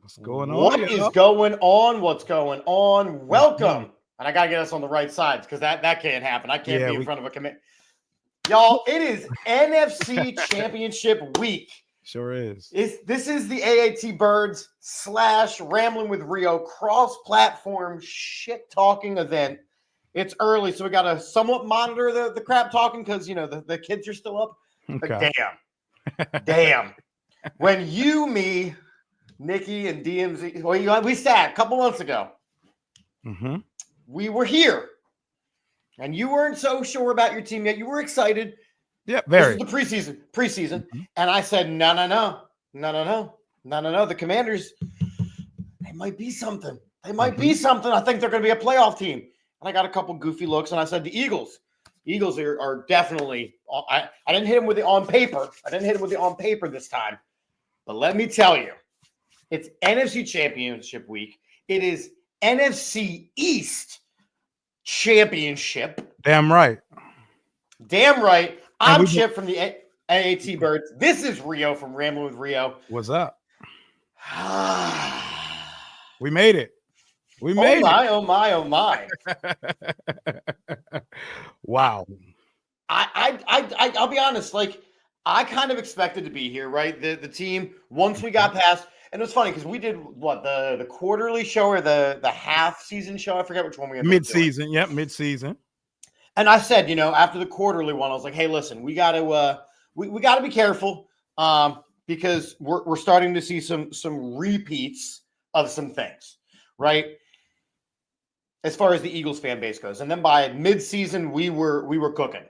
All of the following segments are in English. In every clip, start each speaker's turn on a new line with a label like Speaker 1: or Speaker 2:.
Speaker 1: What's going on?
Speaker 2: What is going on? What's going on? Welcome. And I got to get us on the right sides because that can't happen. I can't be in front of a commit. Y'all, it is NFC Championship week.
Speaker 1: Sure is.
Speaker 2: This is the AAT Birds / Rambling with Rio cross-platform shit-talking event. It's early, so we got to somewhat monitor the crap talking because, you know, the kids are still up.
Speaker 1: Okay.
Speaker 2: But damn. When you, me, Nikki, and DMZ, we sat a couple months ago.
Speaker 1: Mm-hmm.
Speaker 2: We were here, and you weren't so sure about your team yet. You were excited.
Speaker 1: Yeah, very.
Speaker 2: This is the preseason. Mm-hmm. And I said, no. The Commanders, they might be something. Be something. I think they're going to be a playoff team. And I got a couple goofy looks, and I said, the Eagles are definitely – I didn't hit them with the on paper. This time. But let me tell you, it's NFC Championship week. It is NFC East Championship.
Speaker 1: Damn right.
Speaker 2: I'm Chip from the AAT Birds. This is Rio from Rambling with Rio.
Speaker 1: What's up? We made it. Oh
Speaker 2: my.
Speaker 1: Wow.
Speaker 2: I'll be honest, like I kind of expected to be here, right? The team, once we got past, and it was funny because we did what, the quarterly show or the half season show? I forget which one we had.
Speaker 1: Mid-season. Yep, mid-season.
Speaker 2: And I said, you know, after the quarterly one, I was like, hey, listen, we got to we got to be careful because we're starting to see some repeats of some things, right? As far as the Eagles fan base goes. And then by mid-season, we were cooking.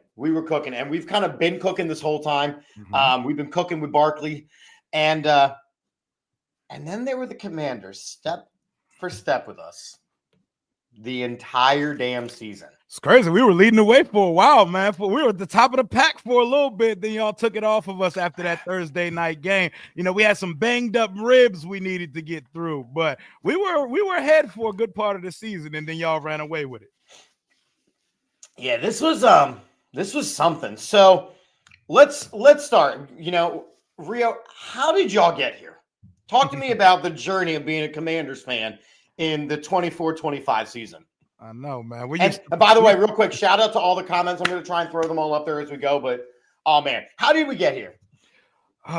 Speaker 2: And we've kind of been cooking this whole time. Mm-hmm. We've been cooking with Barkley. And then there were the Commanders, step for step with us the entire damn season.
Speaker 1: It's crazy. We were leading the way for a while, man. We were at the top of the pack for a little bit. Then y'all took it off of us after that Thursday night game. You know, we had some banged up ribs we needed to get through, but we were ahead for a good part of the season, and then y'all ran away with it.
Speaker 2: Yeah, this was something. So let's start. You know, Rio, how did y'all get here? Talk to me about the journey of being a Commanders fan in the 24-25 season.
Speaker 1: I know, man.
Speaker 2: And by the way, real quick, shout out to all the comments. I'm going to try and throw them all up there as we go. But, oh, man, how did we get here?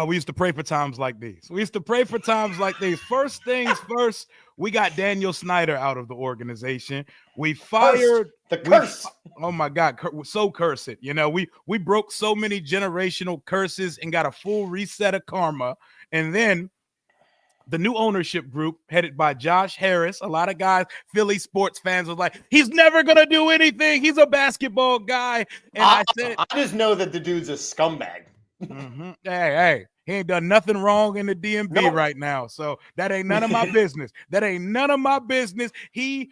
Speaker 1: We used to pray for times like these. First things first, we got Daniel Snyder out of the organization. We fired
Speaker 2: the curse.
Speaker 1: Oh, my God. So cursed. You know, we broke so many generational curses and got a full reset of karma. And then the new ownership group headed by Josh Harris, a lot of guys, Philly sports fans was like, he's never going to do anything. He's a basketball guy. And I
Speaker 2: just know that the dude's a scumbag.
Speaker 1: Mm-hmm. Hey, he ain't done nothing wrong in the DMV right now. So that ain't none of my business. He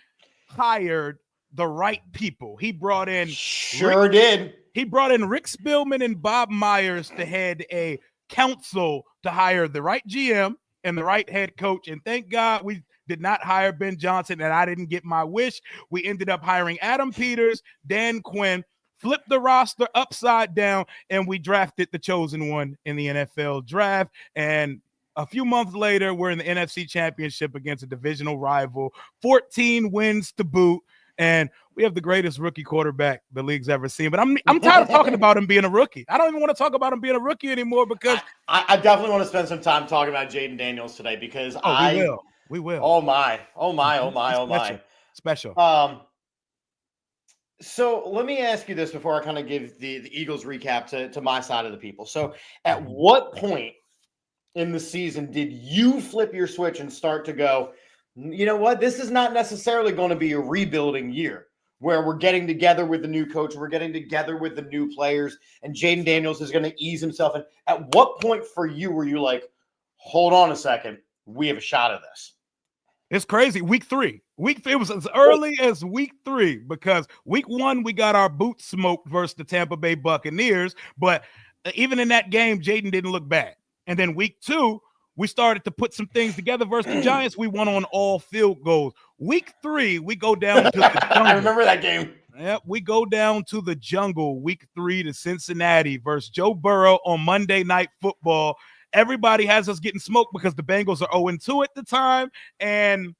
Speaker 1: hired the right people. He brought in. He brought in Rick Spielman and Bob Myers to head a council to hire the right GM and the right head coach. And thank God we did not hire Ben Johnson, and I didn't get my wish. We ended up hiring Adam Peters, Dan Quinn, flipped the roster upside down, and we drafted the chosen one in the NFL draft. And a few months later, we're in the NFC Championship against a divisional rival, 14 wins to boot. And we have the greatest rookie quarterback the league's ever seen. But I'm tired of talking about him being a rookie. I don't even want to talk about him being a rookie anymore because
Speaker 2: I definitely want to spend some time talking about Jaden Daniels today because
Speaker 1: we will.
Speaker 2: Oh my.
Speaker 1: Special.
Speaker 2: So let me ask you this before I kind of give the Eagles recap to my side of the people. So at what point in the season did you flip your switch and start to go, you know what? This is not necessarily going to be a rebuilding year where we're getting together with the new coach. We're getting together with the new players and Jaden Daniels is going to ease himself in. At what point for you were you like, hold on a second, we have a shot at this?
Speaker 1: It's crazy. Week 3. It was as early as week 3 because week 1, we got our boots smoked versus the Tampa Bay Buccaneers. But even in that game, Jaden didn't look bad. And then week 2, we started to put some things together versus the Giants. We won on all field goals. Week 3, we go down to the jungle.
Speaker 2: I remember that game.
Speaker 1: Yep, we go down to the jungle week 3 to Cincinnati versus Joe Burrow on Monday Night Football. everybody has us getting smoked because the Bengals are 0-2 at the time, and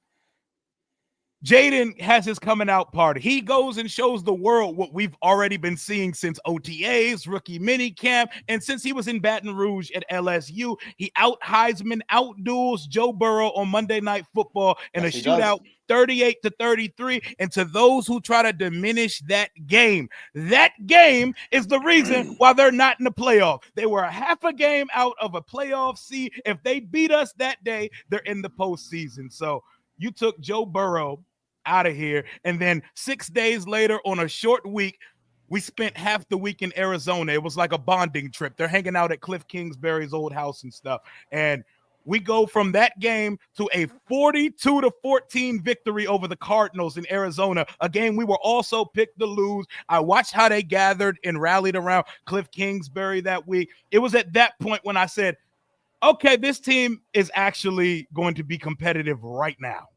Speaker 1: Jaden has his coming out party. He goes and shows the world what we've already been seeing since OTAs, rookie mini camp, and since he was in Baton Rouge at LSU. He out-Heisman, out-duels Joe Burrow on Monday Night Football in a shootout, 38-33. And to those who try to diminish that game is the reason why they're not in the playoff. They were a half a game out of a playoff seed. If they beat us that day, they're in the postseason. So you took Joe Burrow out of here, and then 6 days later on a short week, we spent half the week in Arizona. It was like a bonding trip. They're hanging out at Cliff Kingsbury's old house and stuff, and we go from that game to a 42-14 victory over the Cardinals in Arizona, a game we were also picked to lose. I watched how they gathered and rallied around Cliff Kingsbury that week. It was at that point when I said, okay, this team is actually going to be competitive right now.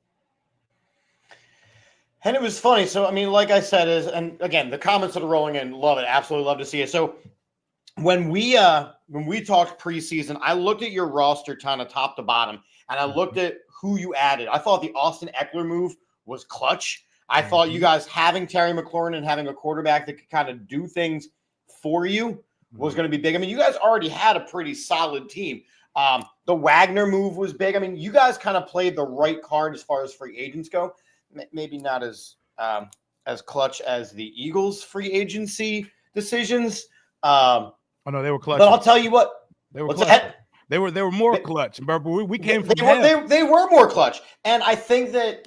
Speaker 2: And it was funny. So, I mean, like I said, and again, the comments that are rolling in, love it. Absolutely love to see it. So when we talked preseason, I looked at your roster kind of top to bottom, and I looked at who you added. I thought the Austin Eckler move was clutch. I thought you guys having Terry McLaurin and having a quarterback that could kind of do things for you was going to be big. I mean, you guys already had a pretty solid team. The Wagner move was big. I mean, you guys kind of played the right card as far as free agents go. Maybe not as clutch as the Eagles' free agency decisions.
Speaker 1: Oh no, they were clutch.
Speaker 2: But I'll tell you what,
Speaker 1: they were clutch. They were more clutch. Remember, we came from
Speaker 2: they were more clutch, and I think that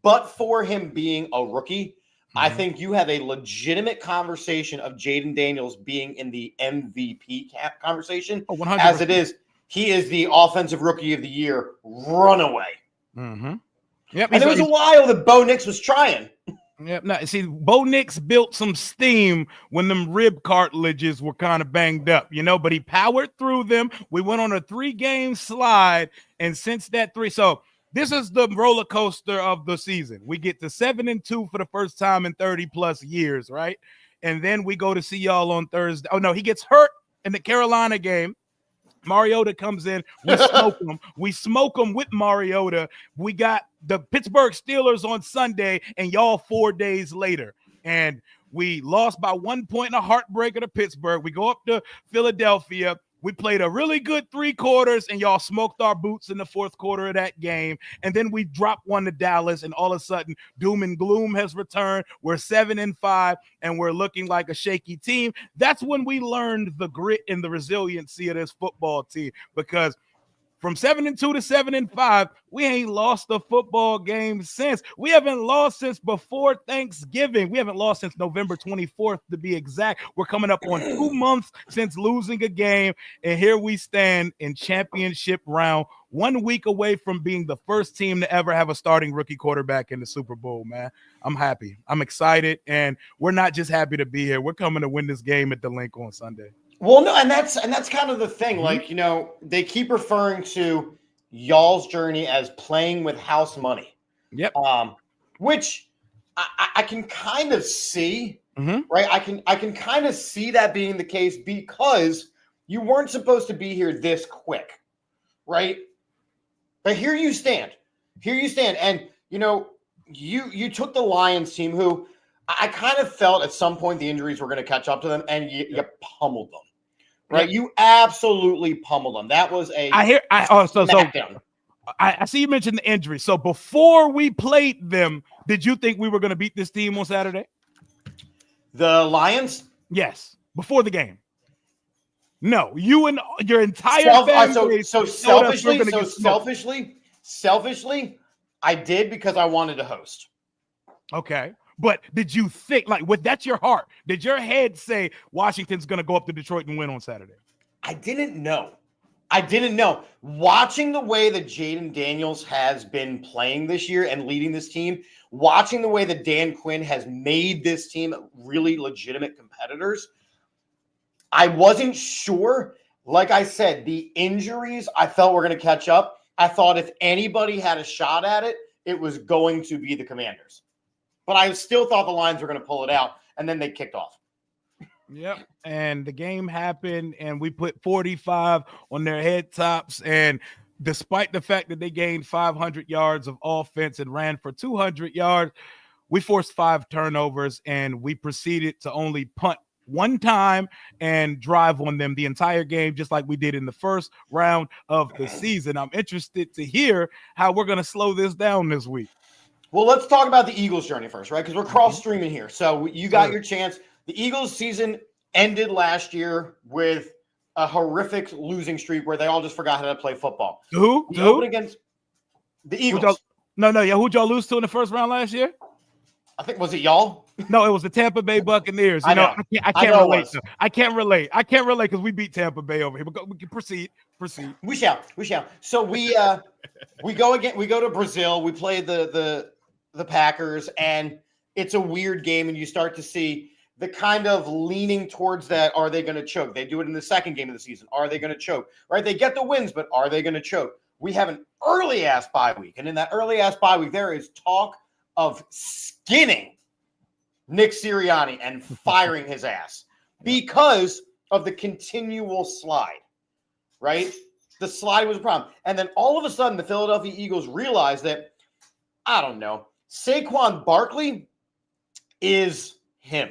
Speaker 2: but for him being a rookie, I think you have a legitimate conversation of Jaden Daniels being in the MVP conversation.
Speaker 1: 100%.
Speaker 2: As it is, he is the offensive rookie of the year runaway.
Speaker 1: Mm-hmm. Yep.
Speaker 2: And there was a while that Bo Nix was trying.
Speaker 1: Yep. Now, see, Bo Nix built some steam when them rib cartilages were kind of banged up, but he powered through them. We went on a 3-game slide, and since that so this is the roller coaster of the season. We get to 7-2 for the first time in 30 plus years, right? And then we go to see y'all on Thursday. Oh no, he gets hurt in the Carolina game. Mariota comes in. We smoke him. We smoke him with Mariota. We got the Pittsburgh Steelers on Sunday, and y'all 4 days later. And we lost by 1 point in a heartbreaker to Pittsburgh. We go up to Philadelphia. We played a really good 3 quarters, and y'all smoked our boots in the 4th quarter of that game. And then we dropped one to Dallas, and all of a sudden, doom and gloom has returned. We're 7-5, and we're looking like a shaky team. That's when we learned the grit and the resiliency of this football team, because from 7-2 to 7-5, we ain't lost a football game since. We haven't lost since before Thanksgiving. We haven't lost since November 24th, to be exact. We're coming up on 2 months since losing a game, and here we stand in championship round, 1 week away from being the first team to ever have a starting rookie quarterback in the Super Bowl, man. I'm happy. I'm excited, and we're not just happy to be here. We're coming to win this game at the Link on Sunday.
Speaker 2: Well, no, and that's kind of the thing. Like, they keep referring to y'all's journey as playing with house money.
Speaker 1: Yep.
Speaker 2: Which I can kind of see, right? I can kind of see that being the case because you weren't supposed to be here this quick, right? But here you stand. And, you took the Lions team who I kind of felt at some point the injuries were going to catch up to them, and you pummeled them. Right, you absolutely pummeled them. That was a smackdown.
Speaker 1: I see you mentioned the injury. So before we played them, did you think we were going to beat this team on Saturday?
Speaker 2: The Lions?
Speaker 1: Yes, before the game. No, you and your entire family.
Speaker 2: Selfishly, I did because I wanted to host.
Speaker 1: Okay. But did you think, that's your heart? Did your head say Washington's going to go up to Detroit and win on Saturday?
Speaker 2: I didn't know. Watching the way that Jaden Daniels has been playing this year and leading this team, watching the way that Dan Quinn has made this team really legitimate competitors, I wasn't sure. Like I said, the injuries I felt were going to catch up. I thought if anybody had a shot at it, it was going to be the Commanders. But I still thought the Lions were going to pull it out, and then they kicked off.
Speaker 1: Yep. And the game happened, and we put 45 on their head tops. And despite the fact that they gained 500 yards of offense and ran for 200 yards, we forced 5 turnovers, and we proceeded to only punt one time and drive on them the entire game, just like we did in the first round of the season. I'm interested to hear how we're going to slow this down this week.
Speaker 2: Well, let's talk about the Eagles' journey first, right? Because we're cross-streaming here. So you got your chance. The Eagles' season ended last year with a horrific losing streak where they all just forgot how to play football.
Speaker 1: Who?
Speaker 2: Against the Eagles.
Speaker 1: Who'd y'all lose to in the first round last year?
Speaker 2: I think, was it y'all?
Speaker 1: No, it was the Tampa Bay Buccaneers.
Speaker 2: I know.
Speaker 1: I can't relate. I can't relate because we beat Tampa Bay over here. But we can proceed.
Speaker 2: We shall. So we go again. We go to Brazil. We play the Packers, and it's a weird game, and you start to see the kind of leaning towards that. Are they going to choke? They do it in the second game of the season. Are they going to choke? Right? They get the wins, but are they going to choke? We have an early ass bye week, and in that early ass bye week, there is talk of skinning Nick Sirianni and firing his ass because of the continual slide, right? The slide was a problem. And then all of a sudden, the Philadelphia Eagles realized that, I don't know, Saquon Barkley is him.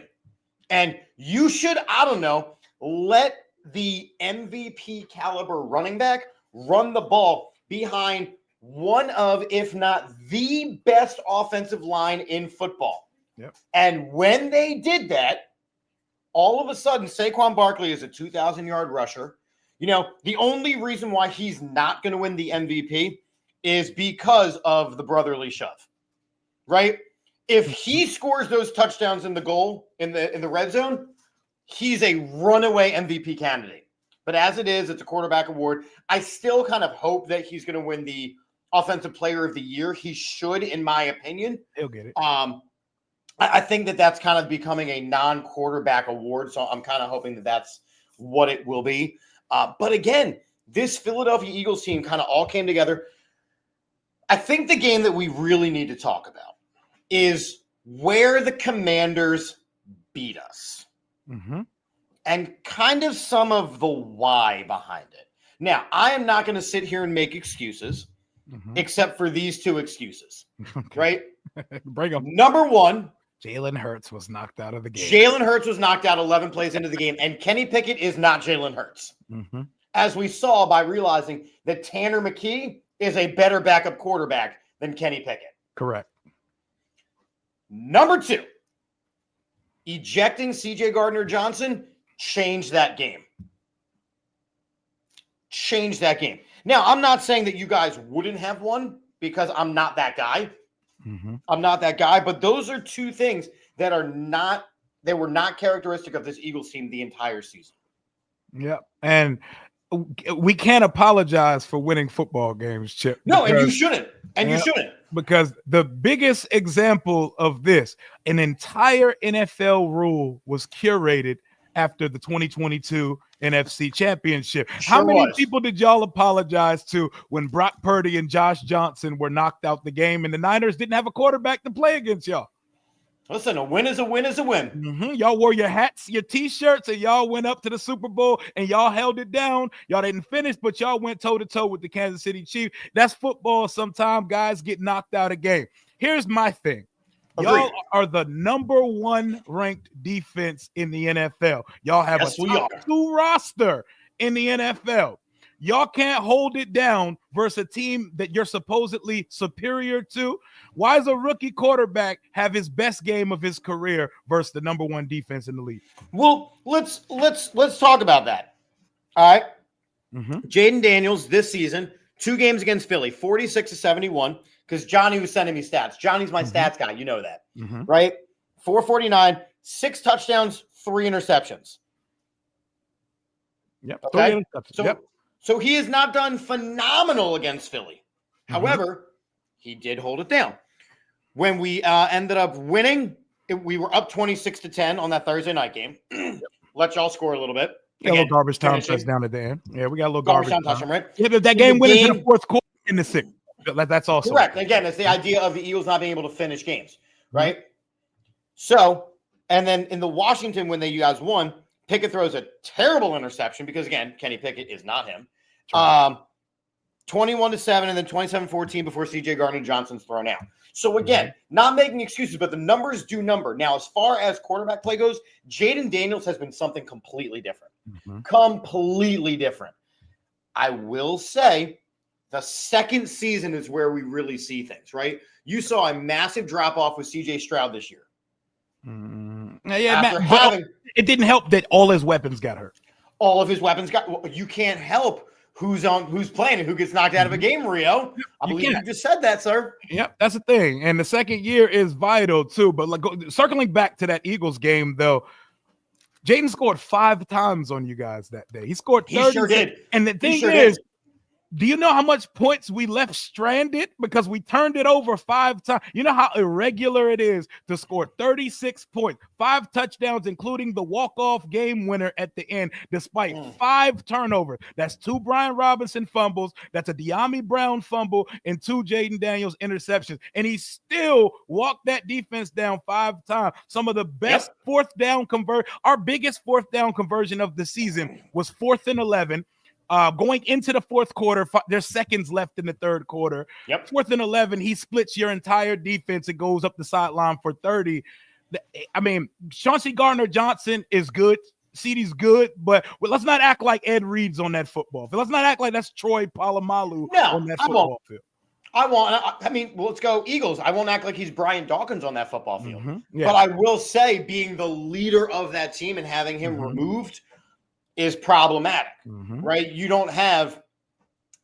Speaker 2: And you should, I don't know, let the MVP caliber running back run the ball behind one of, if not the best offensive line in football.
Speaker 1: Yep.
Speaker 2: And when they did that, all of a sudden, Saquon Barkley is a 2,000-yard rusher. You know, the only reason why he's not going to win the MVP is because of the brotherly shove, right? If he scores those touchdowns in the goal, in the red zone, he's a runaway MVP candidate. But as it is, it's a quarterback award. I still kind of hope that he's going to win the Offensive Player of the Year. He should, in my opinion.
Speaker 1: He'll get it.
Speaker 2: I think that that's kind of becoming a non-quarterback award, so I'm kind of hoping that that's what it will be. But again, this Philadelphia Eagles team kind of all came together. I think the game that we really need to talk about is where the Commanders beat us.
Speaker 1: Mm-hmm.
Speaker 2: And kind of some of the why behind it. Now, I am not going to sit here and make excuses, except for these two excuses, right?
Speaker 1: Bring them.
Speaker 2: Number one,
Speaker 1: Jalen Hurts was knocked out of the game.
Speaker 2: Jalen Hurts was knocked out 11 plays into the game, and Kenny Pickett is not Jalen Hurts.
Speaker 1: Mm-hmm.
Speaker 2: As we saw by realizing that Tanner McKee is a better backup quarterback than Kenny Pickett.
Speaker 1: Correct.
Speaker 2: Number two, ejecting C.J. Gardner-Johnson changed that game. Now, I'm not saying that you guys wouldn't have won because I'm not that guy.
Speaker 1: Mm-hmm.
Speaker 2: I'm not that guy, but those are two things that were not characteristic of this Eagles team the entire season.
Speaker 1: Yeah. And we can't apologize for winning football games, Chip.
Speaker 2: No, and you shouldn't. You shouldn't.
Speaker 1: Because the biggest example of this, an entire NFL rule was curated after the 2022 NFC Championship. How many people did y'all apologize to when Brock Purdy and Josh Johnson were knocked out the game and the Niners didn't have a quarterback to play against y'all?
Speaker 2: Listen, a win is a win is a win.
Speaker 1: Mm-hmm. Y'all wore your hats, your T-shirts, and y'all went up to the Super Bowl and y'all held it down. Y'all didn't finish, but y'all went toe-to-toe with the Kansas City Chiefs. That's football. Sometimes guys get knocked out of game. Here's my thing. Y'all are the number 1 ranked defense in the NFL. Y'all have a top 2 roster in the NFL. Y'all can't hold it down versus a team that you're supposedly superior to. Why does a rookie quarterback have his best game of his career versus the number 1 defense in the league?
Speaker 2: Well, let's talk about that. All right.
Speaker 1: Mm-hmm.
Speaker 2: Jaden Daniels this season, 2 games against Philly, 46-71. Because Johnny was sending me stats. Johnny's my stats guy. You know that, right? 449, 6 touchdowns, 3 interceptions.
Speaker 1: Yep.
Speaker 2: Okay. So he has not done phenomenal against Philly. However, he did hold it down. When we ended up winning, we were up 26-10 on that Thursday night game. Let y'all score a little bit.
Speaker 1: Again, a little garbage time touchdown at the end. Yeah, we got a little garbage time
Speaker 2: touchdown, right?
Speaker 1: Yeah, that game went into the fourth quarter in the 6th. That's also
Speaker 2: correct. Again, it's the idea of the Eagles not being able to finish games, right? So, and then in the Washington when you guys won, Pickett throws a terrible interception because, again, Kenny Pickett is not him. 21-7 and then 27-14 before C.J. Gardner-Johnson's thrown out. So, again, not making excuses, but the numbers do number. Now, as far as quarterback play goes, Jaden Daniels has been something completely different. Completely different. I will say the second season is where we really see things, right? You saw a massive drop-off with C.J. Stroud this year.
Speaker 1: It didn't help that all his weapons got hurt.
Speaker 2: All of his weapons got. Well, you can't help who's playing and who gets knocked out of a game, Rio. I believe you just said that, sir.
Speaker 1: Yep, that's the thing. And the second year is vital too. But circling back to that Eagles game, though, Jaden scored 5 times on you guys that day. He scored 30.
Speaker 2: He sure did.
Speaker 1: And the thing is, do you know how much points we left stranded because we turned it over 5 times? You know how irregular it is to score 36 points, 5 touchdowns, including the walk-off game winner at the end, despite 5 turnovers. That's 2 Brian Robinson fumbles. That's a De'Ami Brown fumble and 2 Jaden Daniels interceptions. And he still walked that defense down 5 times. Some of the best fourth down our biggest fourth down conversion of the season was 4th and 11. Going into the fourth quarter, there's seconds left in the third quarter. 4th and 11, he splits your entire defense and goes up the sideline for 30. I mean, Chauncey Gardner-Johnson is good. CeeDee's good, but let's not act like Ed Reed's on that football field. Let's not act like that's Troy Polamalu on that football field.
Speaker 2: Let's go Eagles. I won't act like he's Brian Dawkins on that football field. But I will say being the leader of that team and having him removed is problematic, right? You don't have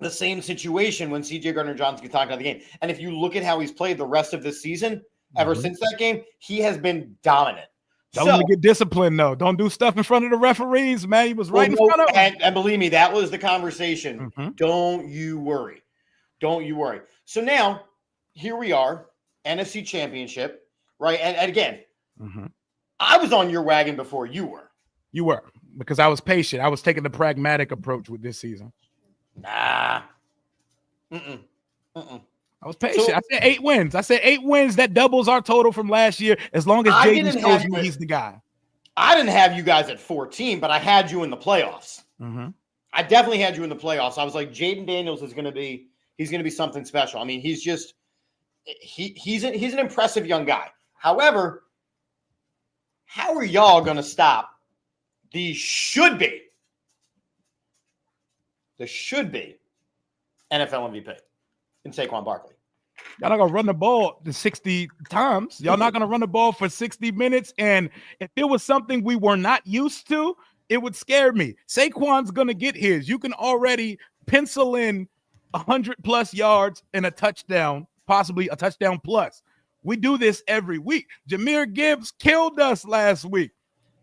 Speaker 2: the same situation when C.J. Gardner-Johnson gets knocked out of the game. And if you look at how he's played the rest of this season, ever since that game, he has been dominant.
Speaker 1: Don't get disciplined, though. Don't do stuff in front of the referees, man. He was right in front of him.
Speaker 2: And believe me, that was the conversation. Don't you worry. Don't you worry. So now, here we are, NFC Championship, right? And again, I was on your wagon before you were.
Speaker 1: You were. Because I was patient. I was taking the pragmatic approach with this season.
Speaker 2: Nah.
Speaker 1: I was patient. So, I said 8 wins. I said 8 wins. That doubles our total from last year as long as Jaden shows me he's the guy.
Speaker 2: I didn't have you guys at 14, but I had you in the playoffs. I definitely had you in the playoffs. I was like, Jaden Daniels is going to be something special. I mean, he's an impressive young guy. However, how are y'all going to stop the should be NFL MVP in Saquon Barkley?
Speaker 1: Y'all not going to run the ball the 60 times. Y'all not going to run the ball for 60 minutes. And if it was something we were not used to, it would scare me. Saquon's going to get his. You can already pencil in 100+ yards and a touchdown, possibly a touchdown plus. We do this every week. Jahmyr Gibbs killed us last week.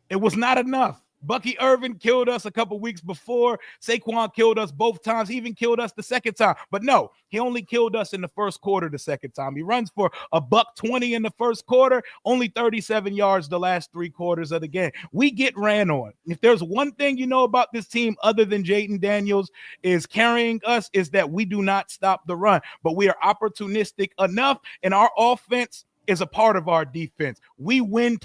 Speaker 1: It was not enough. Bucky Irvin killed us a couple weeks before. Saquon killed us both times. He even killed us the second time. But no, he only killed us in the first quarter the second time. He runs for $120 in the first quarter, only 37 yards the last 3 quarters of the game. We get ran on. If there's one thing you know about this team other than Jaden Daniels is carrying us, is that we do not stop the run. But we are opportunistic enough, and our offense is a part of our defense. We win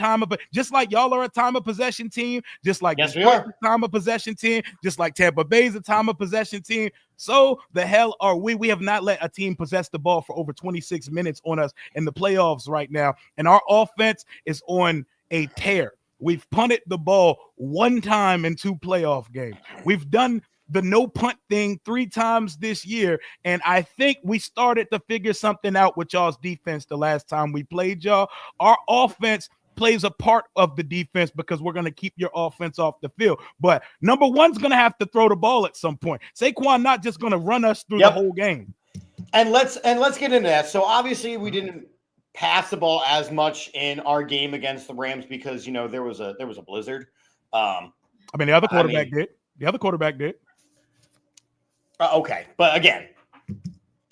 Speaker 1: just like y'all are a time of possession team, just like
Speaker 2: we are
Speaker 1: a time of possession team, just like Tampa Bay's a time of possession team. So the hell are we? We have not let a team possess the ball for over 26 minutes on us in the playoffs right now. And our offense is on a tear. We've punted the ball 1 time in 2 playoff games. We've done the no punt thing 3 times this year. And I think we started to figure something out with y'all's defense the last time we played y'all. Our offense plays a part of the defense because we're going to keep your offense off the field. But number one's going to have to throw the ball at some point. Saquon not just going to run us through the whole game.
Speaker 2: And let's get into that. So obviously we didn't pass the ball as much in our game against the Rams because, there was a blizzard.
Speaker 1: The other quarterback did. The other quarterback did.
Speaker 2: Okay, but again,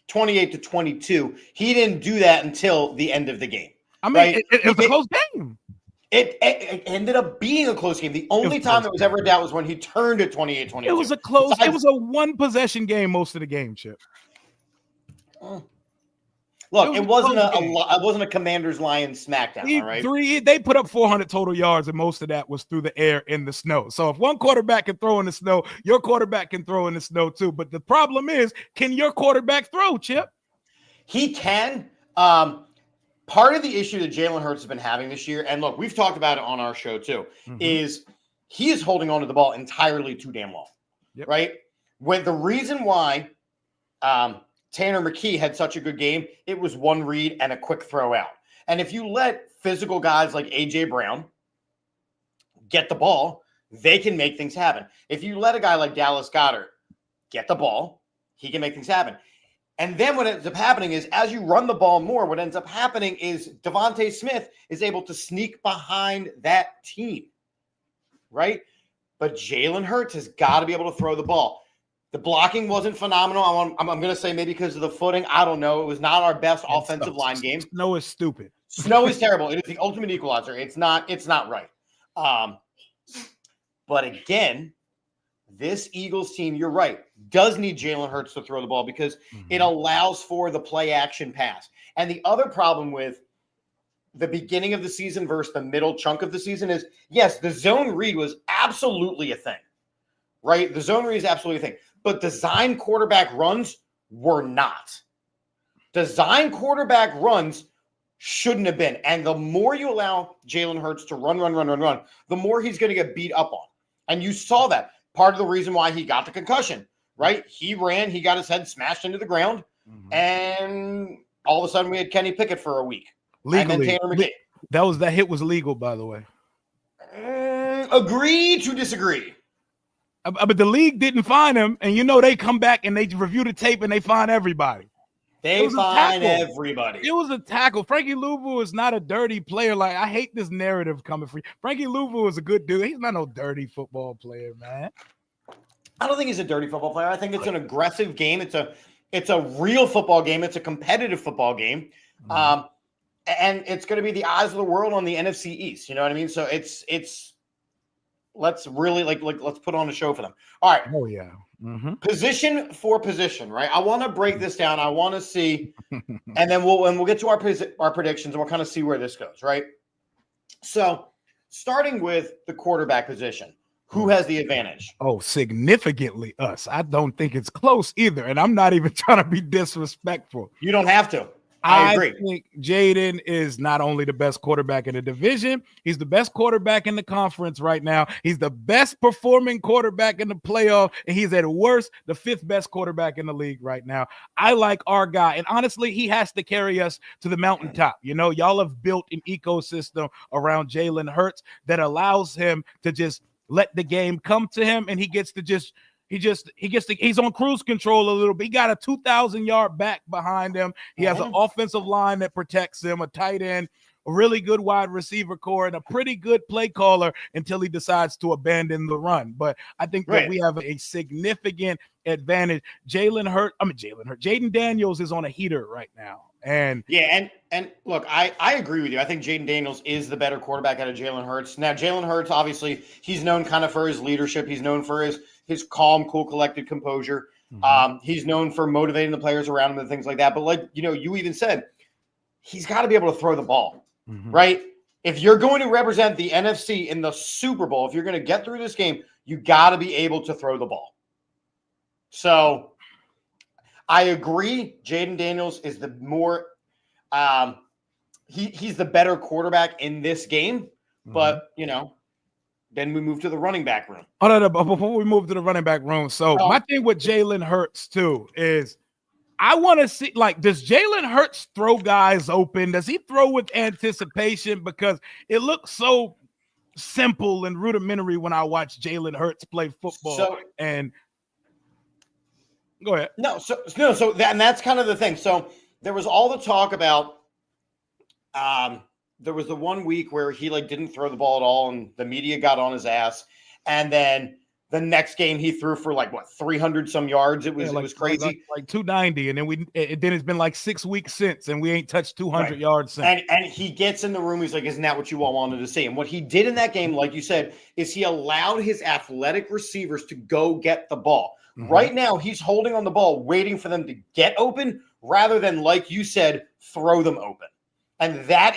Speaker 2: 28-22. He didn't do that until the end of the game.
Speaker 1: It was a close game.
Speaker 2: It ended up being a close game. The only time it was ever a doubt was when he turned it 28-22.
Speaker 1: It was a close. It was a 1 possession game most of the game, Chip.
Speaker 2: Look, it wasn't a Commanders Lions smackdown. All right,
Speaker 1: they put up 400 total yards, and most of that was through the air in the snow. So if one quarterback can throw in the snow, your quarterback can throw in the snow too. But the problem is, can your quarterback throw, Chip?
Speaker 2: He can. Part of the issue that Jalen Hurts has been having this year, and look, we've talked about it on our show too, is he is holding on to the ball entirely too damn long. Yep. Right? When the reason why Tanner McKee had such a good game, it was one read and a quick throw out. And if you let physical guys like A.J. Brown get the ball, they can make things happen. If you let a guy like Dallas Goedert get the ball, he can make things happen. And then what ends up happening is as you run the ball more, what ends up happening is Devontae Smith is able to sneak behind that team, right? But Jalen Hurts has got to be able to throw the ball. The blocking wasn't phenomenal. I'm going to say maybe because of the footing. I don't know. It was not our best offensive line game.
Speaker 1: Snow is stupid.
Speaker 2: Snow is terrible. It is the ultimate equalizer. It's not right. But again, this Eagles team, you're right, does need Jalen Hurts to throw the ball because it allows for the play action pass. And the other problem with the beginning of the season versus the middle chunk of the season is, yes, the zone read was absolutely a thing, right? The zone read is absolutely a thing. But design quarterback runs were not. Design quarterback runs shouldn't have been. And the more you allow Jalen Hurts to run, the more he's going to get beat up on. And you saw that. Part of the reason why he got the concussion, right? He ran, he got his head smashed into the ground, and all of a sudden we had Kenny Pickett for a week.
Speaker 1: Legally. That hit was legal, by the way.
Speaker 2: Agree to disagree.
Speaker 1: But the league didn't fine him, and they come back and they review the tape and they fine everybody.
Speaker 2: They fine everybody.
Speaker 1: It was a tackle. Frankie Louvu is not a dirty player. Like, I hate this narrative coming from you. Frankie Louvu is a good dude. He's not no dirty football player, man.
Speaker 2: I don't think he's a dirty football player. I think it's an aggressive game. It's a real football game. It's a competitive football game. And it's going to be the eyes of the world on the NFC East. You know what I mean? So it's let's really let's put on a show for them. All right.
Speaker 1: Oh yeah.
Speaker 2: Position for position, right? I want to break this down. I want to see, and then we'll get to our predictions, and we'll kind of see where this goes, right? So, starting with the quarterback position, who has the advantage?
Speaker 1: Oh, significantly us. I don't think it's close either, and I'm not even trying to be disrespectful.
Speaker 2: You don't have to. I agree.
Speaker 1: I think Jaden is not only the best quarterback in the division, he's the best quarterback in the conference right now. He's the best performing quarterback in the playoff, and he's at worst the fifth best quarterback in the league right now. I like our guy, and honestly, he has to carry us to the mountaintop. Y'all have built an ecosystem around Jalen Hurts that allows him to just let the game come to him, and he gets to he's on cruise control a little bit. He got a 2,000-yard back behind him. He has an offensive line that protects him, a tight end, a really good wide receiver core, and a pretty good play caller until he decides to abandon the run. But I think that we have a significant advantage. Jaden Daniels is on a heater right now. And
Speaker 2: look, I agree with you. I think Jaden Daniels is the better quarterback out of Jalen Hurts. Now, Jalen Hurts, obviously, he's known kind of for his leadership. He's known for his calm, cool, collected composure. He's known for motivating the players around him and things like that. But you even said, he's got to be able to throw the ball, right? If you're going to represent the NFC in the Super Bowl, if you're going to get through this game, you got to be able to throw the ball. So I agree. Jaden Daniels is the more he's the better quarterback in this game, but then we move to the running back room.
Speaker 1: Oh, no, before we move to the running back room. So my thing with Jalen Hurts too is I want to see, does Jalen Hurts throw guys open? Does he throw with anticipation? Because it looks so simple and rudimentary when I watch Jalen Hurts play football. And go ahead.
Speaker 2: And that's kind of the thing. So there was all the talk about there was the 1 week where he didn't throw the ball at all, and the media got on his ass. And then the next game he threw for 300 some yards. It was crazy,
Speaker 1: like 290. And then then it's been 6 weeks since, and we ain't touched 200 yards since.
Speaker 2: And he gets in the room. He's like, "Isn't that what you all wanted to see?" And what he did in that game, like you said, is he allowed his athletic receivers to go get the ball. Right now, he's holding on the ball, waiting for them to get open, rather than, like you said, throw them open. And that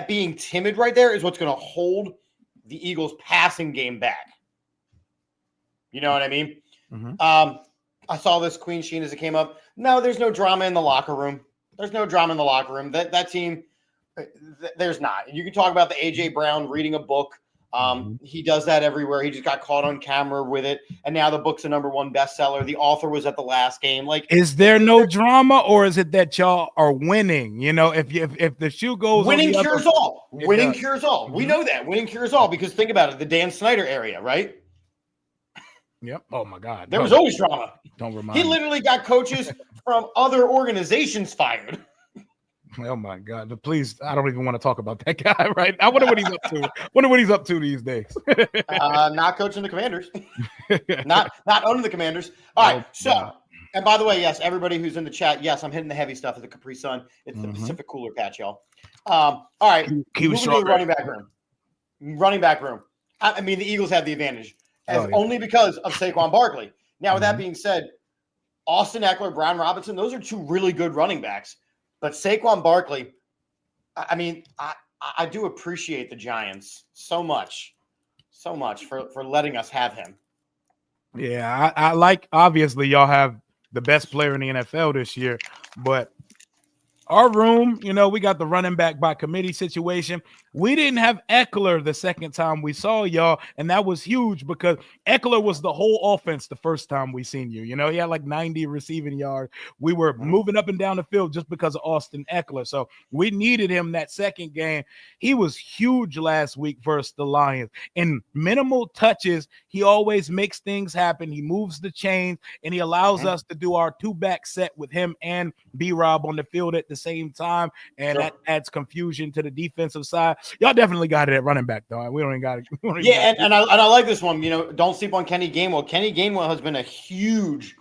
Speaker 2: being timid right there is what's going to hold the Eagles' passing game back. You know what I mean? Mm-hmm. I saw this Queen Sheen as it came up. No, there's no drama in the locker room. There's no drama in the locker room. That team, there's not. You can talk about the A.J. Brown reading a book. He does that everywhere. He just got caught on camera with it, and now the book's a #1 bestseller. The author was at the last game. Like,
Speaker 1: is there no drama, or is it that y'all are winning? You know, if the shoe goes,
Speaker 2: winning cures all. Winning cures all.
Speaker 1: Mm-hmm.
Speaker 2: We know that winning cures all because think about it, the Dan Snyder area, right?
Speaker 1: Yep. Oh my God.
Speaker 2: There was always drama.
Speaker 1: Don't remind
Speaker 2: me.
Speaker 1: He
Speaker 2: literally got coaches from other organizations fired.
Speaker 1: Oh my God! Please, I don't even want to talk about that guy. Right? I wonder what he's up to. Wonder what he's up to these days.
Speaker 2: Not coaching the Commanders. not owning the Commanders. All right. So, and by the way, yes, everybody who's in the chat, yes, I'm hitting the heavy stuff at the Capri Sun. It's the Pacific Cooler Patch, y'all. All right. Moving to the running back room. Running back room. I mean, the Eagles have the advantage. Only because of Saquon Barkley. Now, with that being said, Austin Eckler, Brian Robinson, those are two really good running backs. But Saquon Barkley, I mean, I do appreciate the Giants so much for letting us have him.
Speaker 1: Yeah, I like, obviously, y'all have the best player in the NFL this year, but our room, you know, we got the running back by committee situation. We didn't have Eckler the second time we saw y'all, and that was huge because Eckler was the whole offense the first time we seen you. You know, he had like 90 receiving yards. We were moving up and down the field just because of Austin Eckler. So we needed him that second game. He was huge last week versus the Lions. In minimal touches, he always makes things happen. He moves the chains, and he allows us to do our two-back set with him and B-Rob on the field at the same time, and that adds confusion to the defensive side. Y'all definitely got it at running back, though. We don't even got it.
Speaker 2: And I like this one. You know, don't sleep on Kenny Gainwell. Kenny Gainwell has been a huge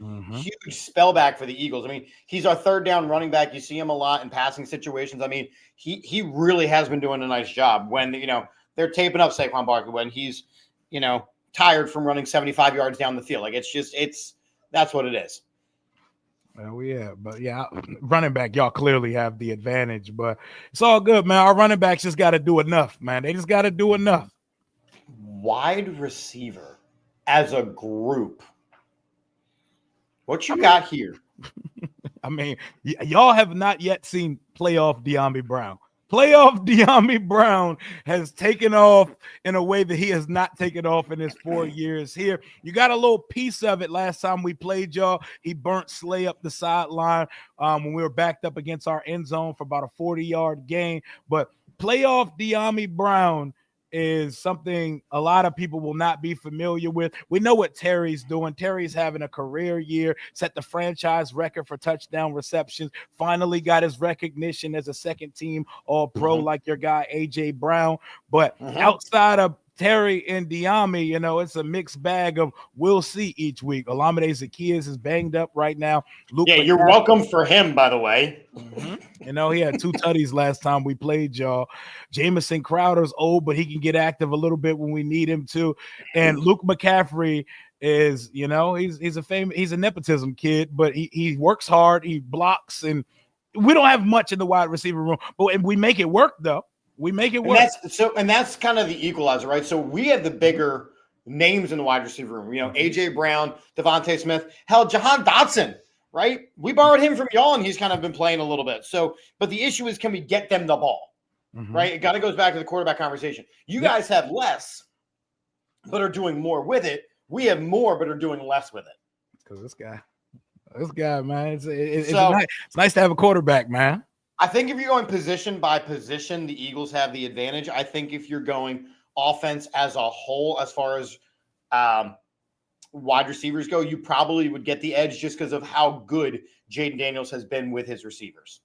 Speaker 2: spellback for the Eagles. I mean, he's our third down running back. You see him a lot in passing situations. I mean, he really has been doing a nice job when, you know, they're taping up Saquon Barkley when he's, you know, tired from running 75 yards down the field. Like, that's what it is.
Speaker 1: Well, yeah, but yeah, running back, y'all clearly have the advantage, but it's all good, man. Our running backs just got to do enough, man. They just got to do enough.
Speaker 2: Wide receiver as a group. What you got here?
Speaker 1: I mean, y'all have not yet seen playoff De'Ami Brown. Playoff De'Ami Brown has taken off in a way that he has not taken off in his 4 years here. You got a little piece of it last time we played y'all. He burnt Slay up the sideline when we were backed up against our end zone for about a 40-yard gain. But playoff De'Ami Brown is something a lot of people will not be familiar with. We know what Terry's doing. Terry's having a career year, set the franchise record for touchdown receptions, finally got his recognition as a second team All-Pro like your guy A.J. Brown. But outside of Terry and De'Ami, you know, it's a mixed bag of we'll see each week. Olamide Zaccheaus is banged up right now.
Speaker 2: You're welcome for him, by the way.
Speaker 1: You know, he had 2 tutties last time we played, y'all. Jamison Crowder's old, but he can get active a little bit when we need him to. And Luke McCaffrey is, you know, he's a nepotism kid, but he works hard, he blocks, and we don't have much in the wide receiver room, but we make it work though. We make it work.
Speaker 2: And that's kind of the equalizer, right? So we have the bigger names in the wide receiver room. You know, A.J. Brown, Devontae Smith, hell, Jahan Dotson, right? We borrowed him from y'all, and he's kind of been playing a little bit. So, but the issue is, can we get them the ball, right? It kind of goes back to the quarterback conversation. You guys have less, but are doing more with it. We have more, but are doing less with it.
Speaker 1: Because this guy, man, it's nice to have a quarterback, man.
Speaker 2: I think if you're going position by position, the Eagles have the advantage. I think if you're going offense as a whole, as far as wide receivers go, you probably would get the edge just because of how good Jaden Daniels has been with his receivers.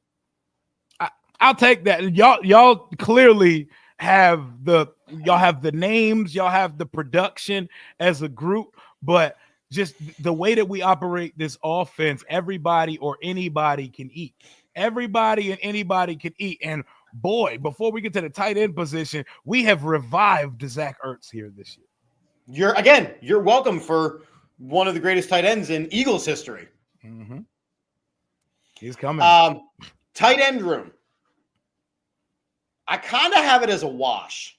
Speaker 1: I'll take that. Y'all clearly have the names, y'all have the production as a group, but just the way that we operate this offense, everybody or anybody can eat. Everybody and anybody can eat. And boy, before we get to the tight end position, we have revived Zach Ertz here this year.
Speaker 2: You're welcome for one of the greatest tight ends in Eagles history.
Speaker 1: He's coming.
Speaker 2: Tight end room. I kind of have it as a wash.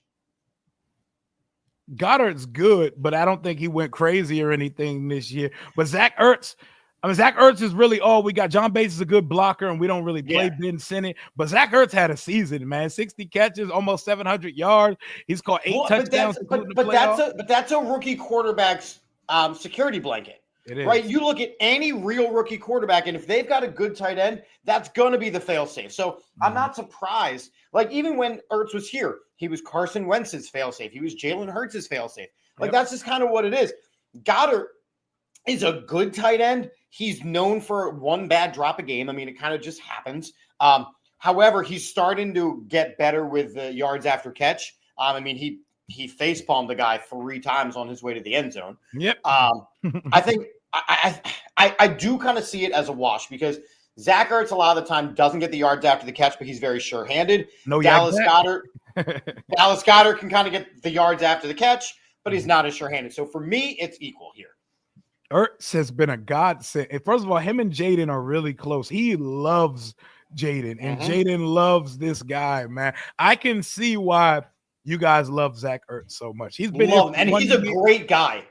Speaker 1: Goddard's good, but I don't think he went crazy or anything this year. But Zach Ertz is really all we got. John Bates is a good blocker, and we don't really play Ben Sinnott. But Zach Ertz had a season, man. 60 catches, almost 700 yards. He's caught 8 touchdowns.
Speaker 2: But that's a rookie quarterback's security blanket.
Speaker 1: It is.
Speaker 2: Right? You look at any real rookie quarterback, and if they've got a good tight end, that's going to be the fail-safe. So I'm not surprised. Like, even when Ertz was here, he was Carson Wentz's fail-safe. He was Jalen Hurts' fail-safe. Like, that's just kind of what it is. Goddard is a good tight end. He's known for one bad drop a game. I mean, it kind of just happens. However, he's starting to get better with the yards after catch. I mean, he face-palmed the guy 3 times on his way to the end zone.
Speaker 1: Yep.
Speaker 2: I think I do kind of see it as a wash because Zach Ertz a lot of the time doesn't get the yards after the catch, but he's very sure-handed. Dallas Goedert can kind of get the yards after the catch, but he's not as sure-handed. So for me, it's equal here.
Speaker 1: Ertz has been a godsend. First of all, him and Jaden are really close. He loves Jaden, and Jaden loves this guy, man. I can see why you guys love Zach Ertz so much. He's been
Speaker 2: and he's a great guy.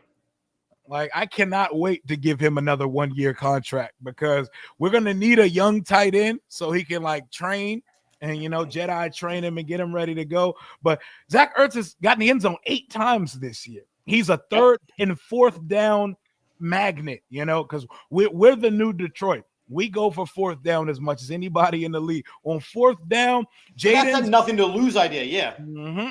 Speaker 1: Like, I cannot wait to give him another 1-year contract because we're going to need a young tight end so he can, like, train and, Jedi train him and get him ready to go. But Zach Ertz has gotten the end zone 8 times this year. He's a 3rd and 4th down magnet, because we're the new Detroit. We go for 4th down as much as anybody in the league. On 4th down,
Speaker 2: Jaden, that's a nothing to lose idea. Yeah,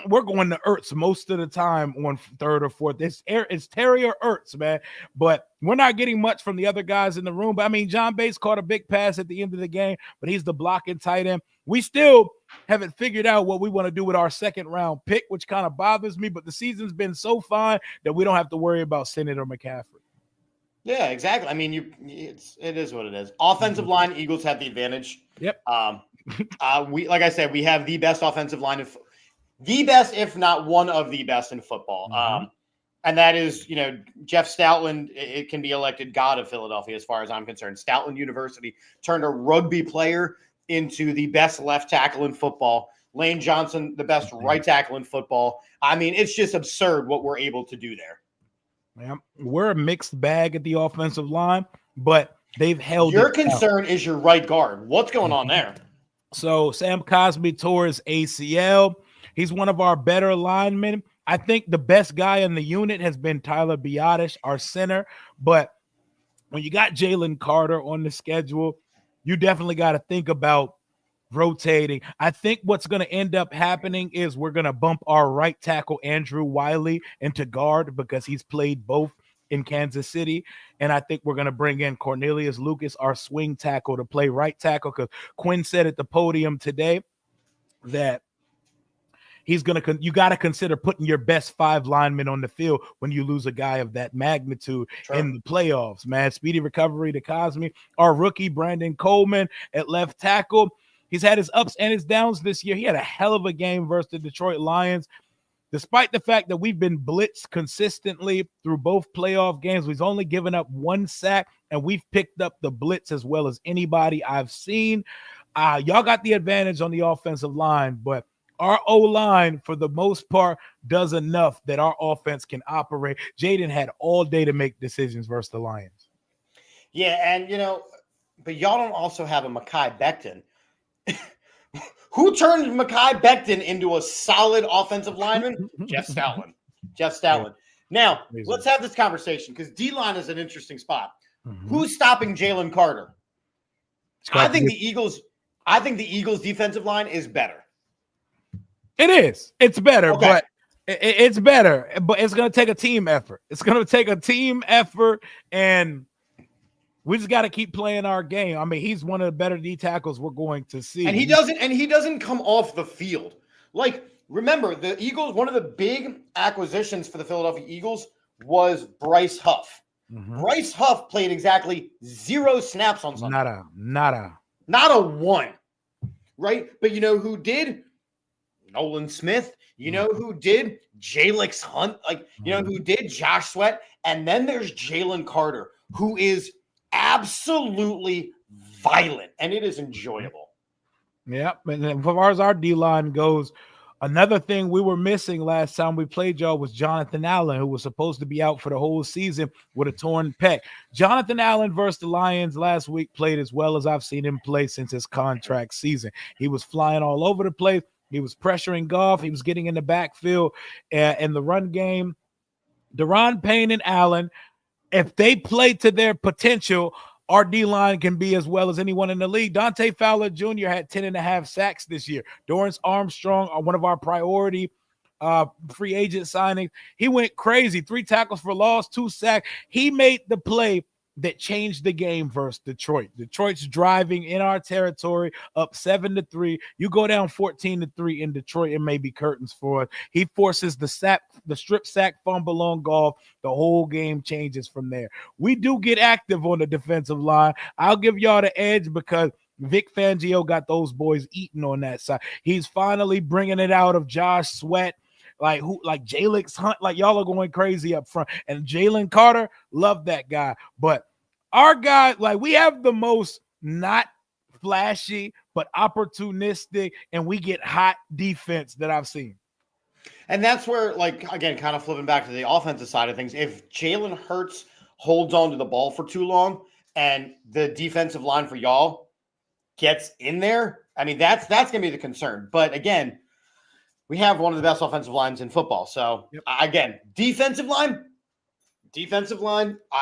Speaker 1: we're going to Ertz most of the time on 3rd or 4th. It's Terry or Ertz, man. But we're not getting much from the other guys in the room. But I mean, John Bates caught a big pass at the end of the game, but he's the blocking tight end. We still haven't figured out what we want to do with our 2nd round pick, which kind of bothers me. But the season's been so fine that we don't have to worry about Sinnott or McCaffrey.
Speaker 2: Yeah, exactly. I mean, it is what it is. Offensive line, Eagles have the advantage.
Speaker 1: Yep.
Speaker 2: Like I said, we have the best offensive line the best, if not one of the best in football. And that is, Jeff Stoutland. It can be elected God of Philadelphia, as far as I'm concerned. Stoutland University turned a rugby player into the best left tackle in football. Lane Johnson, the best right tackle in football. I mean, it's just absurd what we're able to do there.
Speaker 1: Yeah, we're a mixed bag at the offensive line, but they've held
Speaker 2: your concern is your right guard. What's going on there?
Speaker 1: So Sam Cosmi tore his ACL. He's one of our better linemen. I think the best guy in the unit has been Tyler Biotish, our center. But when you got Jalen Carter on the schedule, you definitely got to think about rotating. I think what's going to end up happening is we're going to bump our right tackle Andrew Wiley into guard because he's played both in Kansas City, and I think we're going to bring in Cornelius Lucas, our swing tackle, to play right tackle because Quinn said at the podium today that he's going to you got to consider putting your best 5 linemen on the field when you lose a guy of that magnitude in the playoffs, man. Speedy recovery to Cosmi. Our rookie Brandon Coleman at left tackle. He's had his ups and his downs this year. He had a hell of a game versus the Detroit Lions. Despite the fact that we've been blitzed consistently through both playoff games, we've only given up 1 sack, and we've picked up the blitz as well as anybody I've seen. Y'all got the advantage on the offensive line, but our O-line, for the most part, does enough that our offense can operate. Jaden had all day to make decisions versus the Lions.
Speaker 2: Yeah, and, but y'all don't also have a Mekhi Becton. Who turned Mekhi Becton into a solid offensive lineman? Jeff Stoutland. Yeah. Now, let's have this conversation because D-line is an interesting spot. Who's stopping Jalen Carter? I think the Eagles' defensive line is better.
Speaker 1: It is. It's better, but it's better. But it's going to take a team effort. And we just got to keep playing our game. I mean, he's one of the better D tackles we're going to see.
Speaker 2: And he doesn't come off the field. Like, remember, the Eagles, one of the big acquisitions for the Philadelphia Eagles was Bryce Huff. Bryce Huff played exactly 0 snaps on Sunday.
Speaker 1: Nada.
Speaker 2: Not a 1. Right? But you know who did? Nolan Smith. You know who did? Jalix Hunt. Like, you know who did? Josh Sweat. And then there's Jalen Carter, who is absolutely violent, and it is enjoyable.
Speaker 1: Yep. And then as far as our D-line goes, another thing we were missing last time we played y'all was Jonathan Allen, who was supposed to be out for the whole season with a torn pec. Jonathan Allen versus the Lions last week played as well as I've seen him play since his contract season. He was flying all over the place. He was pressuring Goff. He was getting in the backfield in the run game. Deron Payne and Allen, if they play to their potential, our D-line can be as well as anyone in the league. Dante Fowler Jr. had 10.5 sacks this year. Dorrance Armstrong, one of our priority free agent signings, he went crazy. 3 tackles for loss, 2 sacks. He made the play that changed the game versus Detroit. Detroit's driving in our territory up 7-3. You go down 14-3 in Detroit, it may be curtains for us. He forces the strip sack fumble on Goff. The whole game changes from there. We do get active on the defensive line. I'll give y'all the edge because Vic Fangio got those boys eating on that side. He's finally bringing it out of Josh Sweat. Like Jalix Hunt, like y'all are going crazy up front. And Jalen Carter, love that guy. But our guy, like we have the most not flashy, but opportunistic, and we get hot defense that I've seen.
Speaker 2: And that's where, like, again, kind of flipping back to the offensive side of things, if Jalen Hurts holds on to the ball for too long and the defensive line for y'all gets in there, I mean, that's going to be the concern. But again, we have one of the best offensive lines in football. So, again, defensive line,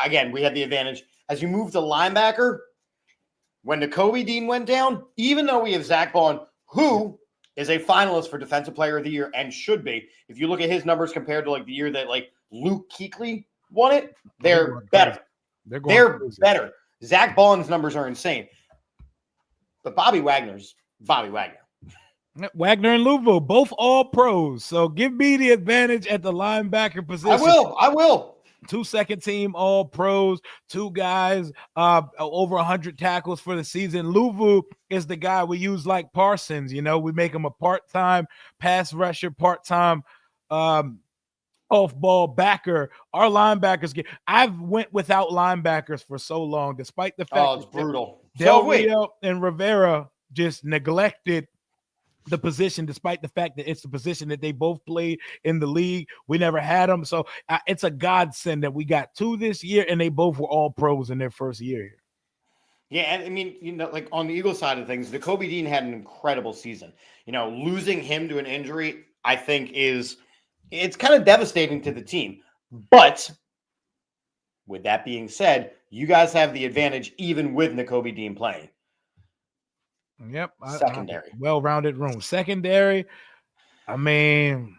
Speaker 2: again, we have the advantage. As you move to linebacker, when Nakobe Dean went down, even though we have Zach Bond, who is a finalist for Defensive Player of the Year and should be, if you look at his numbers compared to, like, the year that, like, Luke Kuechly won it, they're better. They're better. Zach Bond's numbers are insane. But Bobby Wagner's Bobby Wagner.
Speaker 1: Wagner and Louisville, both all pros. So give me the advantage at the linebacker position.
Speaker 2: I will.
Speaker 1: 2 second-team all pros, 2 guys over 100 tackles for the season. Louisville is the guy we use like Parsons. You know, we make him a part-time pass rusher, part-time off-ball backer. Our linebackers I've went without linebackers for so long, despite the fact
Speaker 2: it's brutal.
Speaker 1: Del Rio and Rivera just neglected the position, despite the fact that it's the position that they both played in the league. We never had them. So it's a godsend that we got 2 this year, and they both were all pros in their first year here.
Speaker 2: Yeah, and I mean, you know, like on the Eagles side of things, Nakobe Dean had an incredible season. You know, losing him to an injury, I think it's kind of devastating to the team. But with that being said, you guys have the advantage even with Nakobe Dean playing.
Speaker 1: Yep.
Speaker 2: Secondary.
Speaker 1: Well-rounded room. Secondary, I mean,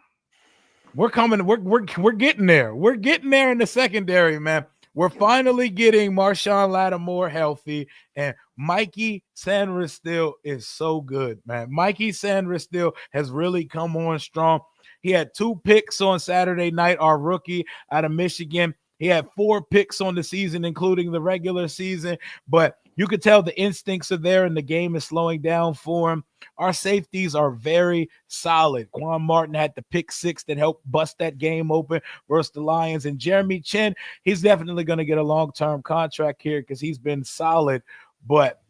Speaker 1: we're coming. We're getting there. We're getting there in the secondary, man. We're finally getting Marshawn Lattimore healthy, and Mikey Sanders-Still is so good, man. Mikey Sanders-Still has really come on strong. He had 2 picks on Saturday night, our rookie out of Michigan. He had 4 picks on the season, including the regular season, but you could tell the instincts are there and the game is slowing down for him. Our safeties are very solid. Quan Martin had the pick 6 that helped bust that game open versus the Lions. And Jeremy Chin, he's definitely going to get a long-term contract here because he's been solid. But,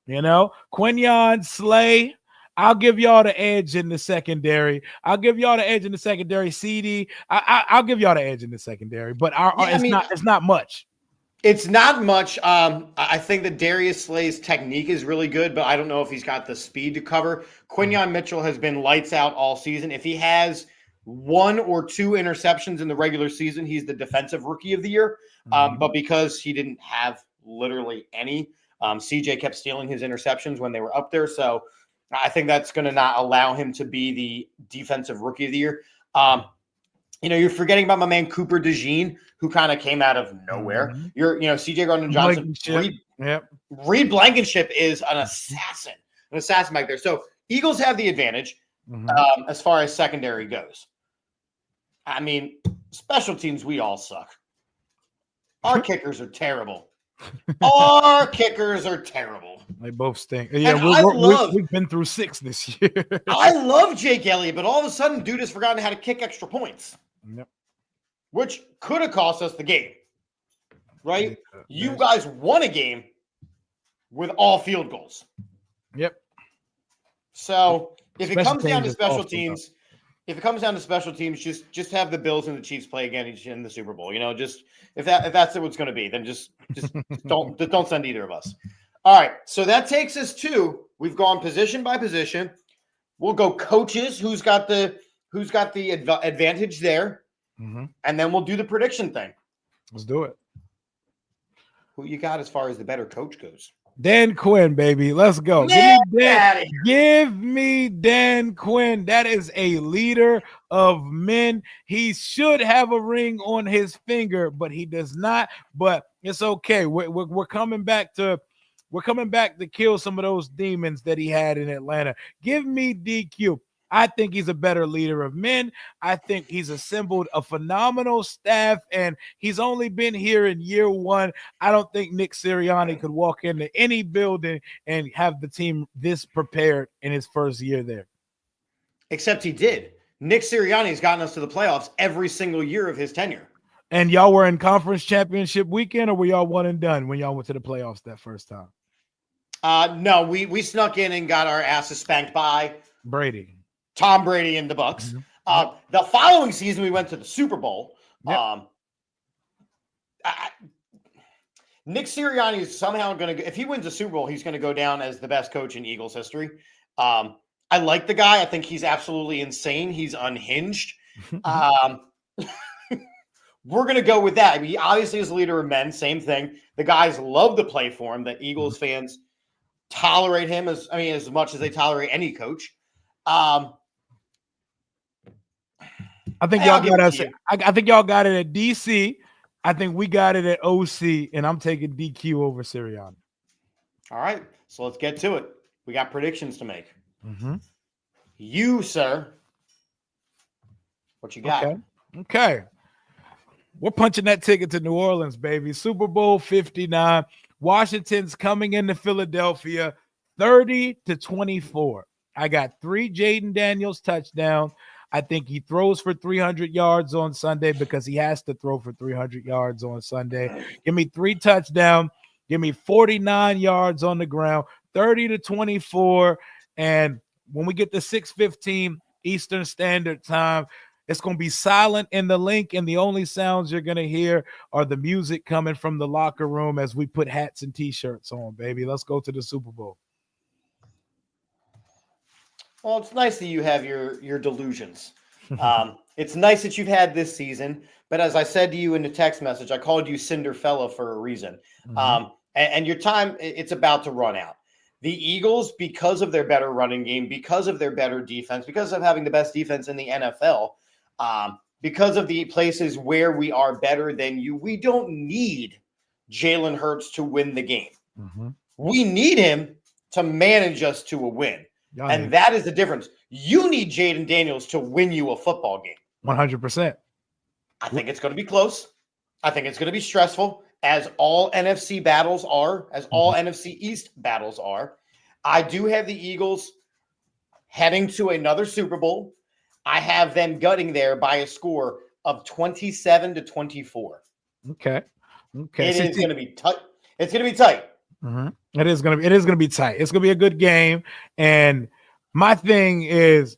Speaker 1: you know, Quinyon, Slay, I'll give y'all the edge in the secondary. CD, I'll give y'all the edge in the secondary. But it's not much.
Speaker 2: It's not much. I think that Darius Slay's technique is really good, but I don't know if he's got the speed to cover. Quinyon Mitchell has been lights out all season. If he has 1 or 2 interceptions in the regular season, he's the defensive rookie of the year. But because he didn't have literally any, CJ kept stealing his interceptions when they were up there. So I think that's going to not allow him to be the defensive rookie of the year. You know, you're forgetting about my man Cooper DeJean, who kind of came out of nowhere. CJ Gardner-Johnson. Reed Blankenship is an assassin back there. So Eagles have the advantage as far as secondary goes. I mean, special teams, we all suck. Our kickers are terrible. They both stink.
Speaker 1: Yeah, we've been through 6 this year.
Speaker 2: I love Jake Elliott, but all of a sudden, dude has forgotten how to kick extra points.
Speaker 1: Yep.
Speaker 2: Which could have cost us the game, right? You guys won a game with all field goals.
Speaker 1: Yep.
Speaker 2: So if it comes down to special teams, just have the Bills and the Chiefs play again in the Super Bowl. Just if that's what's going to be, then just don't send either of us. All right. So that takes us to, we've gone position by position. We'll go coaches. Who's got the advantage there?
Speaker 1: Mm-hmm.
Speaker 2: And then we'll do the prediction thing.
Speaker 1: Let's do it.
Speaker 2: Who you got as far as the better coach goes?
Speaker 1: Dan Quinn, baby. Let's go. Give me Dan Quinn. That is a leader of men. He should have a ring on his finger, but he does not. But it's okay. We're coming back to kill some of those demons that he had in Atlanta. Give me DQ. I think he's a better leader of men. I think he's assembled a phenomenal staff, and he's only been here in year one. I don't think Nick Sirianni could walk into any building and have the team this prepared in his first year there.
Speaker 2: Except he did. Nick Sirianni's gotten us to the playoffs every single year of his tenure.
Speaker 1: And y'all were in conference championship weekend, or were y'all one and done when y'all went to the playoffs that first time?
Speaker 2: No, we snuck in and got our asses spanked by Tom Brady and the Bucs.
Speaker 1: Mm-hmm.
Speaker 2: The following season, we went to the Super Bowl.
Speaker 1: Yep.
Speaker 2: Nick Sirianni is somehow going to, if he wins the Super Bowl, he's going to go down as the best coach in Eagles history. I like the guy. I think he's absolutely insane. He's unhinged. We're going to go with that. I mean, he obviously is a leader of men. Same thing. The guys love to play for him. The Eagles fans tolerate him as much as they tolerate any coach.
Speaker 1: I think y'all got us. I think y'all got it at DC. I think we got it at OC, and I'm taking DQ over Sirianni.
Speaker 2: All right, so let's get to it. We got predictions to make.
Speaker 1: Mm-hmm.
Speaker 2: You, sir, what you got?
Speaker 1: Okay. We're punching that ticket to New Orleans, baby. Super Bowl 59. Washington's coming into Philadelphia 30-24. I got 3 Jaden Daniels touchdowns. I think he throws for 300 yards on Sunday because he has to throw for 300 yards on Sunday. Give me 3 touchdowns. Give me 49 yards on the ground, 30-24. And when we get to 6:15 Eastern Standard Time, it's going to be silent in the link, and the only sounds you're going to hear are the music coming from the locker room as we put hats and T-shirts on, baby. Let's go to the Super Bowl.
Speaker 2: Well, it's nice that you have your delusions. It's nice that you've had this season, but as I said to you in the text message, I called you Cinderfella for a reason.
Speaker 1: Mm-hmm.
Speaker 2: And your time, it's about to run out. The Eagles, because of their better running game, because of their better defense, because of having the best defense in the NFL, because of the places where we are better than you, we don't need Jalen Hurts to win the game.
Speaker 1: Mm-hmm.
Speaker 2: We need him to manage us to a win. And that is the difference. You need Jaden Daniels to win you a football game.
Speaker 1: 100%.
Speaker 2: I think it's going to be close. I think it's going to be stressful, as all NFC battles are, as all NFC East battles are. I do have the Eagles heading to another Super Bowl. I have them gutting there by a score of 27-24.
Speaker 1: Okay.
Speaker 2: It is going to be tight. It's going to be tight.
Speaker 1: Mm-hmm. It is going to be tight. It's going to be a good game. And my thing is,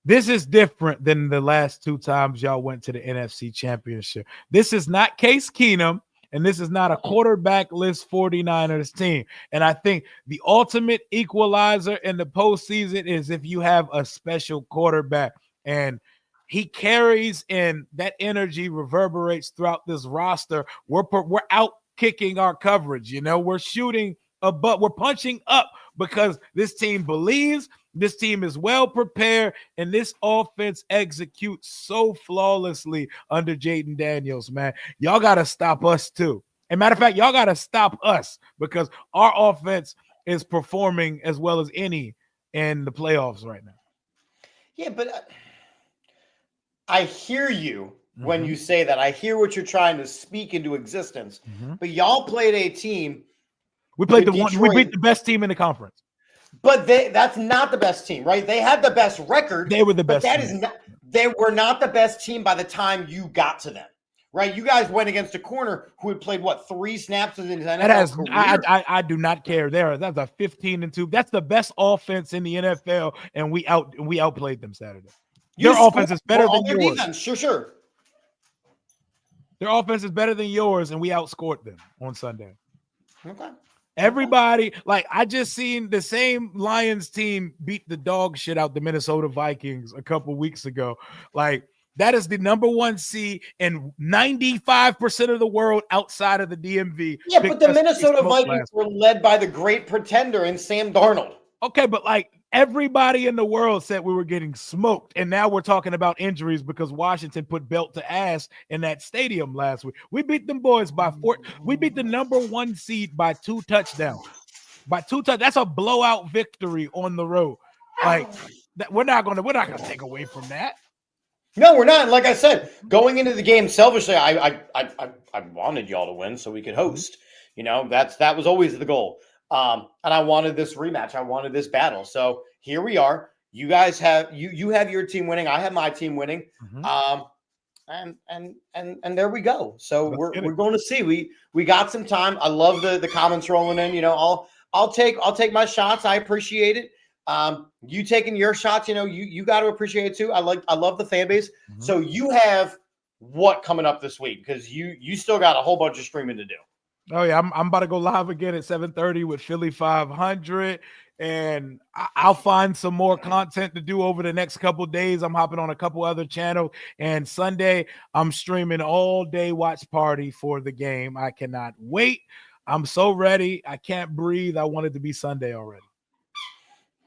Speaker 1: this is different than the last 2 times y'all went to the NFC Championship. This is not Case Keenum, and this is not a quarterback-less 49ers team. And I think the ultimate equalizer in the postseason is if you have a special quarterback, and he carries, and that energy reverberates throughout this roster. We're out kicking our coverage. We're shooting we're punching up because this team believes, this team is well prepared, and this offense executes so flawlessly under Jaden Daniels, man. Y'all got to stop us too. As a matter of fact, y'all got to stop us because our offense is performing as well as any in the playoffs right now.
Speaker 2: Yeah, but I hear you. When you say that, I hear what you're trying to speak into existence. But y'all played a team.
Speaker 1: We played we beat the best team in the conference.
Speaker 2: But that's not the best team, right? They had the best record.
Speaker 1: They were the best.
Speaker 2: They were not the best team by the time you got to them, right? You guys went against a corner who had played, what, 3 snaps in his NFL
Speaker 1: that has,
Speaker 2: career?
Speaker 1: I do not care. That's a 15-2. That's the best offense in the NFL, and we outplayed them Saturday. Their offense is better than yours.
Speaker 2: Defense. Sure.
Speaker 1: Their offense is better than yours, and we outscored them on Sunday.
Speaker 2: Okay.
Speaker 1: Everybody, like, I just seen the same Lions team beat the dog shit out the Minnesota Vikings a couple weeks ago. Like, that is the number 1 seed in 95% of the world outside of the DMV.
Speaker 2: Yeah, but the Minnesota Vikings were led by the great pretender in Sam Darnold.
Speaker 1: Okay, but like everybody in the world said we were getting smoked, and now we're talking about injuries because Washington put belt to ass in that stadium last week. We beat them boys by 4. We beat the number 1 seed by 2 touchdowns. That's a blowout victory on the road. Like that, we're not gonna take away from that.
Speaker 2: No, we're not. Like I said, going into the game selfishly, I wanted y'all to win so we could host. You know, that was always the goal. And I wanted this rematch. I wanted this battle. So here we are. You guys have you have your team winning. I have my team winning. And there we go. So we're going to see. We got some time. I love the comments rolling in. You know, I'll take my shots. I appreciate it. You taking your shots, you know, you got to appreciate it too. I love the fan base. So you have what coming up this week? Because you still got a whole bunch of streaming to do.
Speaker 1: Oh yeah, I'm about to go live again at 7:30 with Philly 500, and I'll find some more content to do over the next couple of days. I'm hopping on a couple other channels, and Sunday I'm streaming all day watch party for the game. I cannot wait. I'm so ready. I can't breathe. I want it to be Sunday already.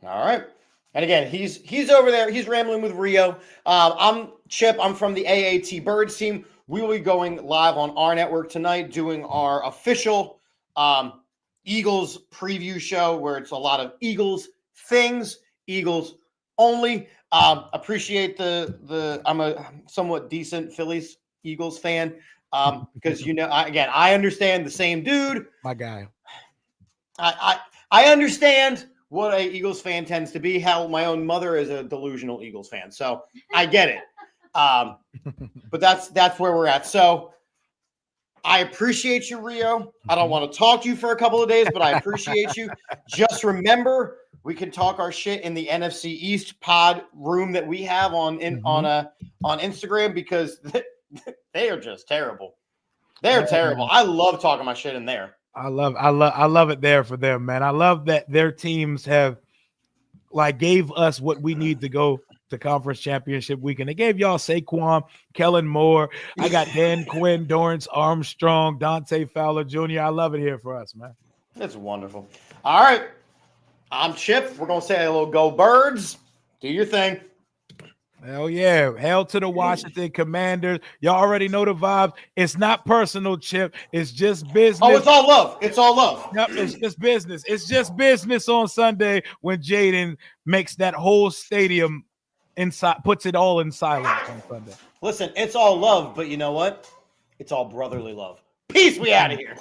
Speaker 2: All right. And again, he's over there. He's rambling with Rio. I'm Chip. I'm from the AAT Birds team. We will be going live on our network tonight doing our official Eagles preview show where it's a lot of Eagles things, Eagles only. Appreciate I'm a somewhat decent Phillies Eagles fan because, you know, I understand the same dude.
Speaker 1: My guy.
Speaker 2: I understand what a Eagles fan tends to be. How my own mother is a delusional Eagles fan. So I get it. But that's where we're at. So I appreciate you, Rio. I don't want to talk to you for a couple of days, but I appreciate you. Just remember, we can talk our shit in the NFC East pod room that we have on Instagram because they are just terrible. They're terrible. I love talking my shit in there.
Speaker 1: I love it there for them, man. I love that their teams have like gave us what we need to go to conference championship weekend. They gave y'all Saquon, Kellen Moore. I got Dan Quinn, Dorrance Armstrong, Dante Fowler Jr. I love it here for us, man.
Speaker 2: That's wonderful. All right. I'm Chip. We're going to say a little go Birds. Do your thing.
Speaker 1: Hell yeah. Hell to the Washington Commanders. Y'all already know the vibes. It's not personal, Chip. It's just business.
Speaker 2: Oh, it's all love. It's all love.
Speaker 1: Yep, it's just business. It's just business on Sunday when Jaden makes that whole stadium inside, puts it all in silence on Sunday.
Speaker 2: Listen, it's all love, but you know what? It's all brotherly love. Peace. We out of here.